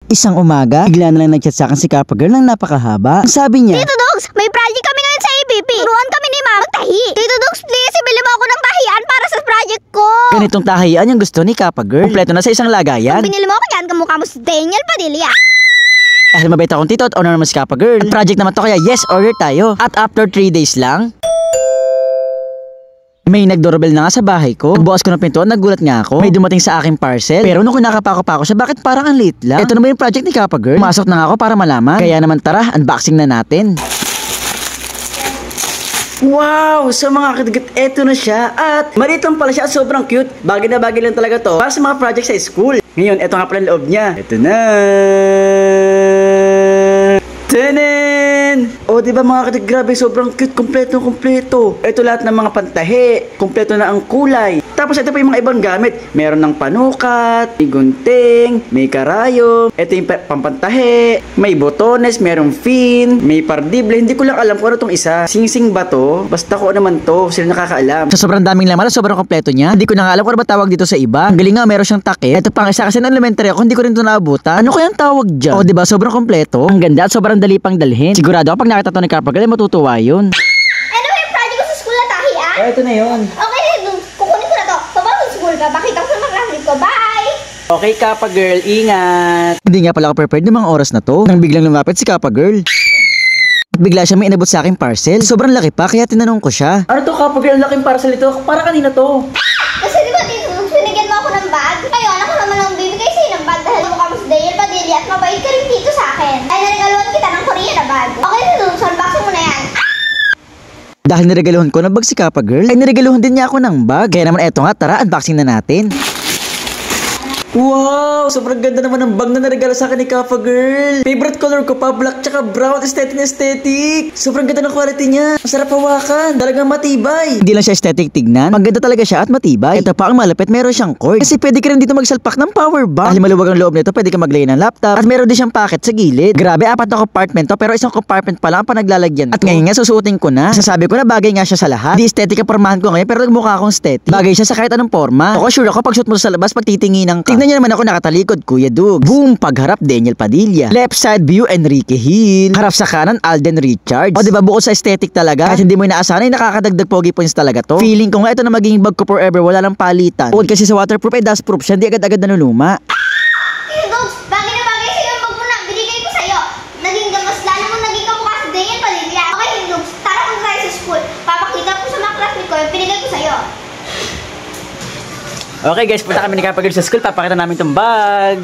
Isang umaga, bigla na lang nagchat sa akin si Kappa Girl ng napakahaba. Sabi niya, Tito Dogs, may project kami ngayon sa ABP. Turuan kami ni Mama magtahi. Tito Dogs, please, ibili mo ako ng tahian para sa project ko. ganitong tahiyan yung gusto ni Kappa Girl. Kompleto na sa isang lagayan. Binili mo ako yan, kamukha mo si Daniel Padilla. Dahil mabait akong tito at owner naman si Kappa Girl. At project naman to kaya yes, order tayo. At after 3 days lang, may nagdoorbell na nga sa bahay ko. Nagbukas ko ng pintuan, nagulat nga ako. May dumating sa aking parcel. Pero nung kinakapa ko siya, bakit parang ang late lang? Ito naman yung project ni Kappa Girl. Pumasok na nga ako para malaman. Kaya naman tara, unboxing na natin. Wow! So mga kadigat, eto na siya. At maliit lang pala siya at sobrang cute. Bagay na bagay lang talaga to para sa mga project sa school. Ngayon, eto nga pala ang loob niya. Eto na! Tenen! O diba mga kadigat, grabe, sobrang cute. Kompleto. Ito lahat ng mga pantahe. Kompleto na ang kulay. Tapos ito pa yung mga ibang gamit. Meron ng panukat, may gunting, may karayom. Ito yung pampantahe. May botones, merong fin, may pardible. Hindi ko lang alam kung ano tong isa. Sing-sing ba to? Basta ko naman to. Sila nakakaalam. Sa sobrang daming laman, sobrang kompleto niya. Hindi ko na nga alam kung ano ba tawag dito sa iba. Ang galing nga, meron siyang takip. Ito pang isa kasi ng elementary ako, hindi ko rin ito naabutan. Ano kayang tawag dyan? O diba, sobrang kompleto. Ang ganda at sobrang dali pang dalhin. Sigurado ako pag nakita to ni Kappa Girl, matutuwa yun. Ano ba yung project ko sa school na tahian? Ito na yun. Okay, kukunin ko na to. Papasok sa school ka, bakit ako sa mga ko? Bye! Okay, Kappa Girl, ingat! Hindi nga pala ako prepared ng mga oras na to. Nang biglang lumapit si Kappa Girl. At bigla siya may inabot sa aking parcel. Sobrang laki pa, kaya tinanong ko siya. Ano to, Kappa Girl? Laking parcel ito. Para kanina to. Kasi di ba Tito Dogs, binigyan mo ako ng bag? Ngayon, ako naman ang bibigay sa'yo ng bag dahil mukha mo si Daniel Padilla at mabait ka rin dito sa akin. Ay, narigaluan kita ng Korea na bag. Okay, Tito Dogs, unboxing mo na yan. Dahil niregaluhan ko ng bag si Kappa Girl, ay niregaluhan din niya ako ng bag. Kaya naman eto nga, tara, unboxing na natin. Wow! Sobrang ganda naman ng bag na naregalo sa akin ni Kappa Girl. Favorite color ko pa, black tsaka brown, aesthetic. Sobrang ganda ng quality niya. Masarap hawakan. Talagang matibay. Hindi lang siya aesthetic tignan. Maganda talaga siya at matibay. Ito pa ang malapit, meron siyang cord. Kasi pwede ka rin dito magsalpak ng power bank. Dahil maluwag ang loob nito, pwede ka maglagay ng laptop. At meron din siyang pocket sa gilid. Grabe, 4 na compartment to, pero isang compartment pa lang ang panaglalagyan to. At ngayon nga, susuotin ko na. Sasabi ko na bagay nga siya sa lahat. Di aesthetic ang pormahan ko ngayon, pero nagmukha akong aesthetic. Bagay siya sa kahit anong forma. Ako sure ako pag shoot mo sa labas, pag titinginan ka. Tignan niyo naman ako nakatalikod, Kuya Dogs. Boom! Pagharap, Daniel Padilla. Left side view, Enrique Hill. Harap sa kanan, Alden Richards. O diba, bukod sa aesthetic talaga, kahit hindi mo inaasahan ay nakakadagdag pogi points talaga to. Feeling ko nga ito na magiging bag ko forever, wala lang palitan. Bukod kasi sa waterproof ay dustproof siya, hindi agad-agad nanuluma. Tito Dogs, bagay na bagay sa'yo ang bag mo na binigay ko sa'yo. Mas lalo mo naging kamukha si Daniel Padilla. Okay, Tito Dogs, tara kung tayo sa school. Papakita ko sa mga classmate ko yung binigay ko sa'yo. Okay guys, punta kami ni Kappa Girl sa school, papakita namin itong bag.